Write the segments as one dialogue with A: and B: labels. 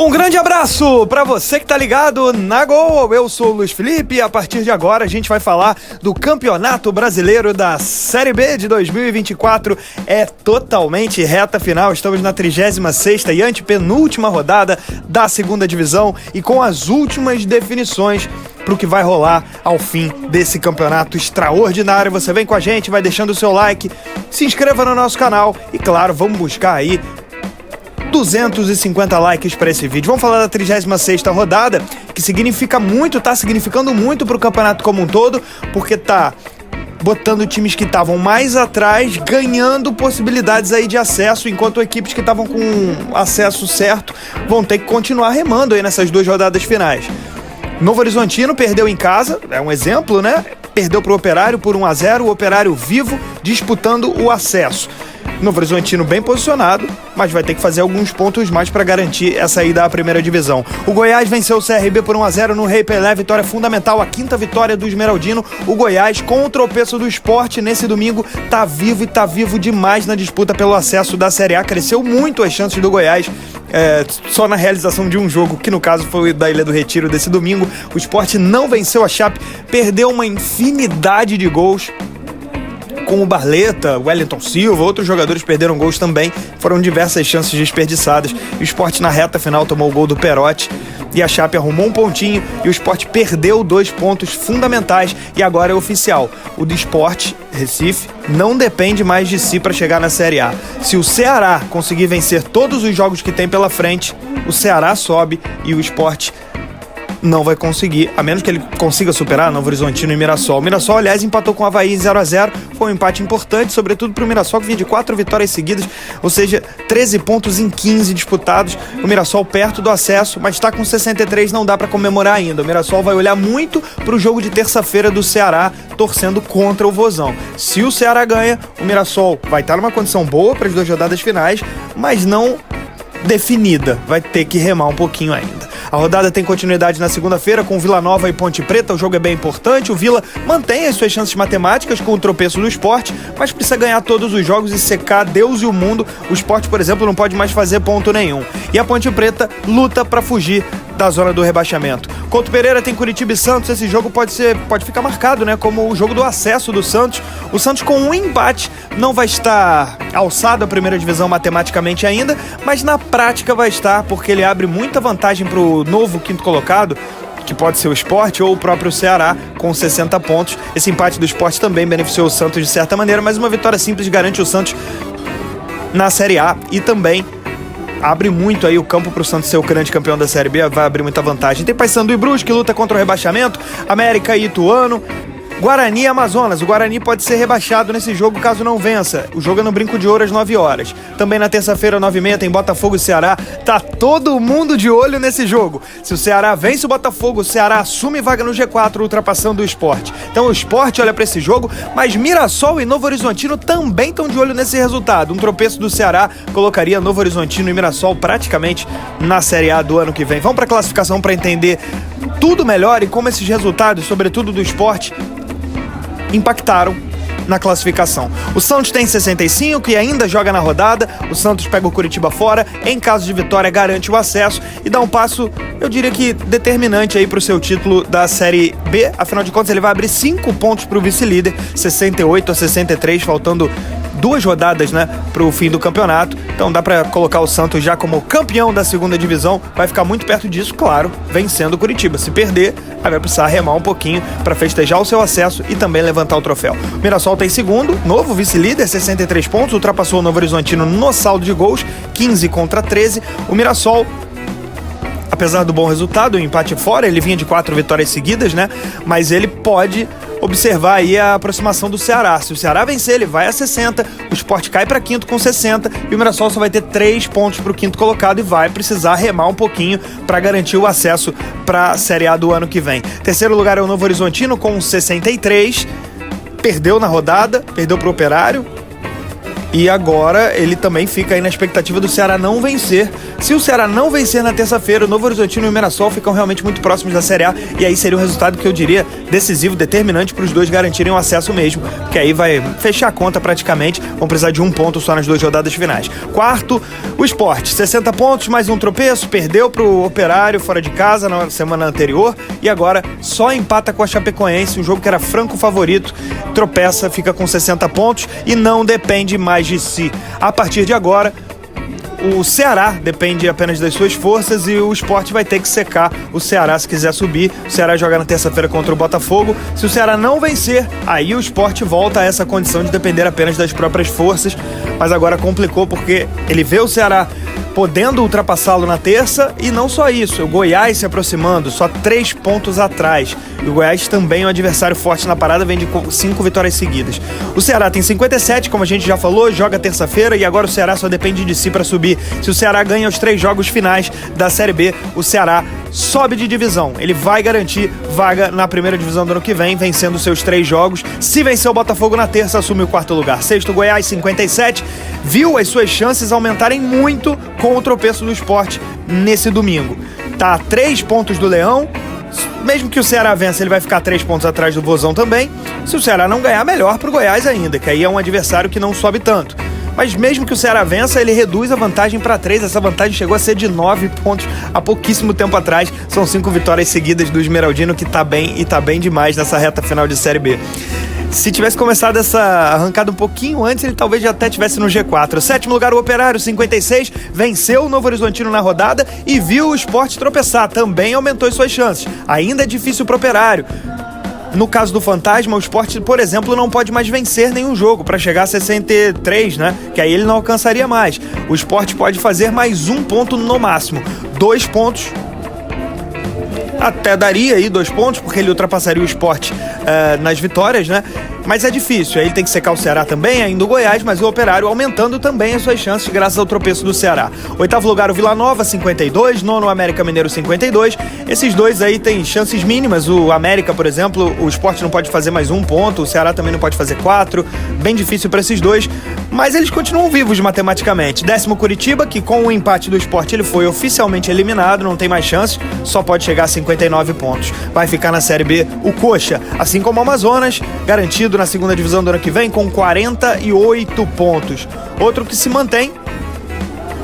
A: Um grande abraço para você que tá ligado na Gol. Eu sou o Luiz Felipe e a partir de agora a gente vai falar do Campeonato Brasileiro da Série B de 2024. É totalmente reta final, estamos na 36ª e antepenúltima rodada da segunda divisão e com as últimas definições para o que vai rolar ao fim desse campeonato extraordinário. Você vem com a gente, vai deixando o seu like, se inscreva no nosso canal e claro, vamos buscar aí 250 likes para esse vídeo. Vamos falar da 36ª rodada, que significa muito, tá significando muito para o campeonato como um todo, porque tá botando times que estavam mais atrás, ganhando possibilidades aí de acesso, enquanto equipes que estavam com acesso certo vão ter que continuar remando aí nessas duas rodadas finais. Novo Horizontino perdeu em casa, é um exemplo, né? Perdeu para o Operário por 1-0, o Operário vivo disputando o acesso. Novo Horizontino bem posicionado, mas vai ter que fazer alguns pontos mais para garantir essa ida à primeira divisão. O Goiás venceu o CRB por 1-0 no Rei Pelé, vitória fundamental, a quinta vitória do Esmeraldino. O Goiás, com o tropeço do Sport nesse domingo, tá vivo e tá vivo demais na disputa pelo acesso da Série A. Cresceu muito as chances do Goiás, só na realização de um jogo, que no caso foi da Ilha do Retiro desse domingo. O Sport não venceu a Chape, perdeu uma infinidade de gols. Com o Barleta, Wellington Silva, outros jogadores perderam gols também, foram diversas chances desperdiçadas. O Sport na reta final tomou o gol do Perotti e a Chape arrumou um pontinho e o Sport perdeu 2 pontos fundamentais e agora é oficial. O do Sport, Recife, não depende mais de si para chegar na Série A. Se o Ceará conseguir vencer todos os jogos que tem pela frente, o Ceará sobe e o Sport não vai conseguir, a menos que ele consiga superar Novo Horizontino e Mirassol. O Mirassol, aliás, empatou com o Avaí 0-0, foi um empate importante, sobretudo para o Mirassol, que vinha de 4 vitórias seguidas, ou seja, 13 pontos em 15 disputados. O Mirassol perto do acesso, mas está com 63, não dá para comemorar ainda. O Mirassol vai olhar muito para o jogo de terça-feira do Ceará, torcendo contra o Vozão. Se o Ceará ganha, o Mirassol vai estar numa condição boa para as 2 rodadas finais, mas não definida, vai ter que remar um pouquinho ainda. A rodada tem continuidade na segunda-feira com Vila Nova e Ponte Preta, o jogo é bem importante, o Vila mantém as suas chances matemáticas com o tropeço do Sport, mas precisa ganhar todos os jogos e secar Deus e o mundo. O Sport, por exemplo, não pode mais fazer ponto nenhum. E a Ponte Preta luta para fugir da zona do rebaixamento. Couto Pereira tem Curitiba e Santos, esse jogo pode ficar marcado, né, como o jogo do acesso do Santos. O Santos com um empate não vai estar alçado à primeira divisão matematicamente ainda, mas na prática vai estar, porque ele abre muita vantagem para o novo quinto colocado, que pode ser o Sport ou o próprio Ceará, com 60 pontos. Esse empate do Sport também beneficiou o Santos de certa maneira, mas uma vitória simples garante o Santos na Série A e também abre muito aí o campo para o Santos ser o grande campeão da Série B, vai abrir muita vantagem. Tem Paysandu e Brusque, que luta contra o rebaixamento, América e Ituano, Guarani e Amazonas. O Guarani pode ser rebaixado nesse jogo caso não vença. O jogo é no Brinco de Ouro às 9 horas. Também na terça-feira, 9h30, tem Botafogo e Ceará. Tá todo mundo de olho nesse jogo. Se o Ceará vence o Botafogo, o Ceará assume vaga no G4, ultrapassando o Sport. Então o Sport olha para esse jogo, mas Mirassol e Novo Horizontino também estão de olho nesse resultado. Um tropeço do Ceará colocaria Novo Horizontino e Mirassol praticamente na Série A do ano que vem. Vamos para a classificação para entender tudo melhor e como esses resultados, sobretudo do Sport, impactaram na classificação. O Santos tem 65 e ainda joga na rodada. O Santos pega o Curitiba fora, em caso de vitória garante o acesso e dá um passo, eu diria que determinante aí para o seu título da Série B. Afinal de contas, ele vai abrir 5 pontos para o vice-líder, 68-63, faltando 2 rodadas, né, para o fim do campeonato. Então dá para colocar o Santos já como campeão da segunda divisão. Vai ficar muito perto disso, claro, vencendo o Curitiba. Se perder, aí vai precisar remar um pouquinho para festejar o seu acesso e também levantar o troféu. O Mirassol tem segundo, novo vice-líder, 63 pontos, ultrapassou o Novo Horizontino no saldo de gols, 15-13. O Mirassol, apesar do bom resultado, o empate fora, ele vinha de 4 vitórias seguidas, né? Mas ele pode observar aí a aproximação do Ceará. Se o Ceará vencer, ele vai a 60, o Sport cai para quinto com 60 e o Mirassol só vai ter 3 pontos para o quinto colocado e vai precisar remar um pouquinho para garantir o acesso para a Série A do ano que vem. Terceiro lugar é o Novo Horizontino com 63, perdeu na rodada, perdeu para o Operário. E agora ele também fica aí na expectativa do Ceará não vencer. Se o Ceará não vencer na terça-feira, o Novo Horizontino e o Mirassol ficam realmente muito próximos da Série A. E aí seria um resultado que eu diria decisivo, determinante para os dois garantirem o acesso mesmo. Porque aí vai fechar a conta praticamente. Vão precisar de um ponto só nas 2 rodadas finais. Quarto, o Sport. 60 pontos, mais um tropeço. Perdeu para o Operário fora de casa na semana anterior. E agora só empata com a Chapecoense, um jogo que era franco favorito. Tropeça, fica com 60 pontos e não depende mais de si. A partir de agora, o Ceará depende apenas das suas forças e o Sport vai ter que secar o Ceará se quiser subir. O Ceará joga na terça-feira contra o Botafogo. Se o Ceará não vencer, aí o Sport volta a essa condição de depender apenas das próprias forças. Mas agora complicou porque ele vê o Ceará podendo ultrapassá-lo na terça e não só isso, o Goiás se aproximando, só 3 pontos atrás. E o Goiás também é um adversário forte na parada, vem de 5 vitórias seguidas. O Ceará tem 57, como a gente já falou, joga terça-feira e agora o Ceará só depende de si para subir. Se o Ceará ganha os 3 jogos finais da Série B, o Ceará sobe de divisão. Ele vai garantir vaga na primeira divisão do ano que vem, vencendo seus 3 jogos. Se vencer o Botafogo na terça, assume o 4º lugar. Sexto, Goiás, 57, viu as suas chances aumentarem muito com o tropeço do Sport nesse domingo. Tá a 3 pontos do Leão. Mesmo que o Ceará vença, ele vai ficar 3 pontos atrás do Vozão também. Se o Ceará não ganhar, melhor pro Goiás ainda, que aí é um adversário que não sobe tanto. Mas mesmo que o Ceará vença, ele reduz a vantagem para 3. Essa vantagem chegou a ser de 9 pontos há pouquíssimo tempo atrás. São 5 vitórias seguidas do Esmeraldino, que tá bem e tá bem demais nessa reta final de Série B. Se tivesse começado essa arrancada um pouquinho antes, ele talvez já até tivesse no G4. Sétimo lugar, o Operário, 56, venceu o Novo Horizontino na rodada e viu o Sport tropeçar. Também aumentou as suas chances. Ainda é difícil pro Operário. No caso do Fantasma, o Sport, por exemplo, não pode mais vencer nenhum jogo para chegar a 63, né? Que aí ele não alcançaria mais. O Sport pode fazer mais 1 ponto no máximo. 2 pontos. Até daria aí 2 pontos, porque ele ultrapassaria o Sport nas vitórias, né? Mas é difícil, aí ele tem que secar o Ceará também, ainda o Goiás, mas o Operário aumentando também as suas chances graças ao tropeço do Ceará. 8º lugar, o Vila Nova, 52, 9º, o América Mineiro, 52. Esses dois aí têm chances mínimas. O América, por exemplo, o Sport não pode fazer mais 1 ponto, o Ceará também não pode fazer 4. Bem difícil para esses dois, mas eles continuam vivos matematicamente. 10º, Curitiba, que com o empate do Sport ele foi oficialmente eliminado, não tem mais chances, só pode chegar a 59 pontos. Vai ficar na Série B o Coxa, assim como o Amazonas, garantido na segunda divisão do ano que vem com 48 pontos. Outro que se mantém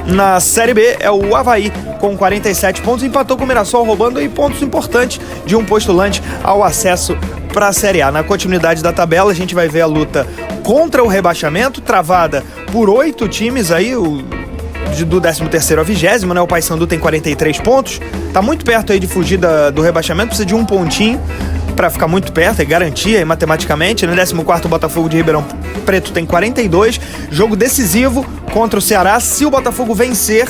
A: na Série B é o Avaí, com 47 pontos, empatou com o Mirassol, roubando aí pontos importantes de um postulante ao acesso para a Série A. Na continuidade da tabela, a gente vai ver a luta contra o rebaixamento, travada por 8 times aí, do 13º ao 20º, né? O Paysandu tem 43 pontos, tá muito perto aí de fugir do rebaixamento, precisa de 1 pontinho para ficar muito perto, é garantia aí, matematicamente. No 14º, o Botafogo de Ribeirão Preto tem 42, jogo decisivo contra o Ceará. Se o Botafogo vencer,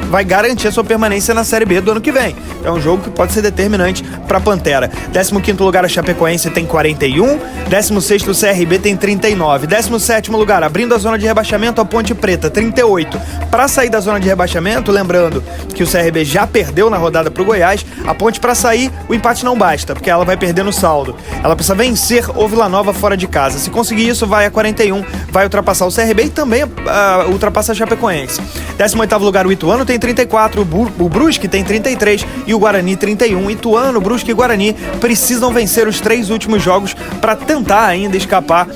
A: vai garantir a sua permanência na Série B do ano que vem. É um jogo que pode ser determinante para a Pantera. 15º lugar, a Chapecoense tem 41, 16º, o CRB tem 39, 17º lugar, abrindo a zona de rebaixamento, a Ponte Preta, 38. Para sair da zona de rebaixamento, lembrando que o CRB já perdeu na rodada para o Goiás, a Ponte, para sair, o empate não basta, porque ela vai perder no saldo. Ela precisa vencer o Vila Nova fora de casa. Se conseguir isso, vai a 41, vai ultrapassar o CRB e também ultrapassa a Chapecoense. 18º lugar, o Ituano tem 34, o Brusque tem 33 e o Guarani 31. Ituano, Brusque e Guarani precisam vencer os 3 últimos jogos para tentar ainda escapar,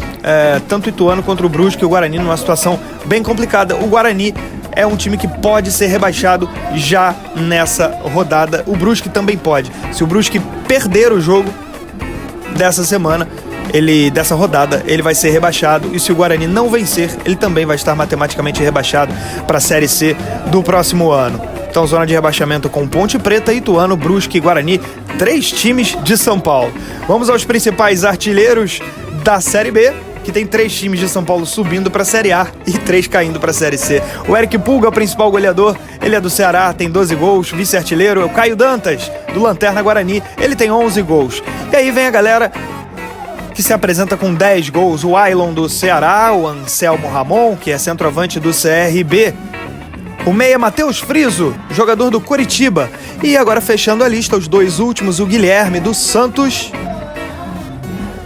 A: tanto o Ituano contra o Brusque e o Guarani numa situação bem complicada. O Guarani é um time que pode ser rebaixado já nessa rodada. O Brusque também pode. Se o Brusque perder o jogo dessa semana, dessa rodada, ele vai ser rebaixado, e se o Guarani não vencer, ele também vai estar matematicamente rebaixado para a Série C do próximo ano. Então, zona de rebaixamento com Ponte Preta, Ituano, Brusque e Guarani, 3 times de São Paulo. Vamos aos principais artilheiros da Série B, que tem 3 times de São Paulo subindo para a Série A e 3 caindo para a Série C. O Eric Pulga, o principal goleador, ele é do Ceará, tem 12 gols, vice-artilheiro é o Caio Dantas, do Lanterna Guarani, ele tem 11 gols. E aí vem a galera que se apresenta com 10 gols, o Ailon do Ceará, o Anselmo Ramon, que é centroavante do CRB, o meia Matheus Friso, jogador do Curitiba, e agora fechando a lista, os 2 últimos, o Guilherme do Santos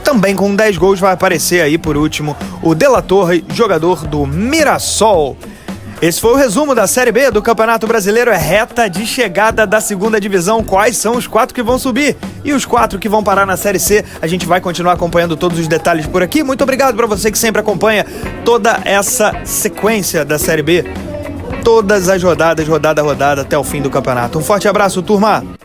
A: Também com 10 gols vai aparecer aí, por último, o De La Torre, jogador do Mirassol. Esse foi o resumo da Série B do Campeonato Brasileiro. É reta de chegada da segunda divisão. Quais são os 4 que vão subir? E os 4 que vão parar na Série C? A gente vai continuar acompanhando todos os detalhes por aqui. Muito obrigado para você que sempre acompanha toda essa sequência da Série B. Todas as rodadas, rodada a rodada, até o fim do campeonato. Um forte abraço, turma!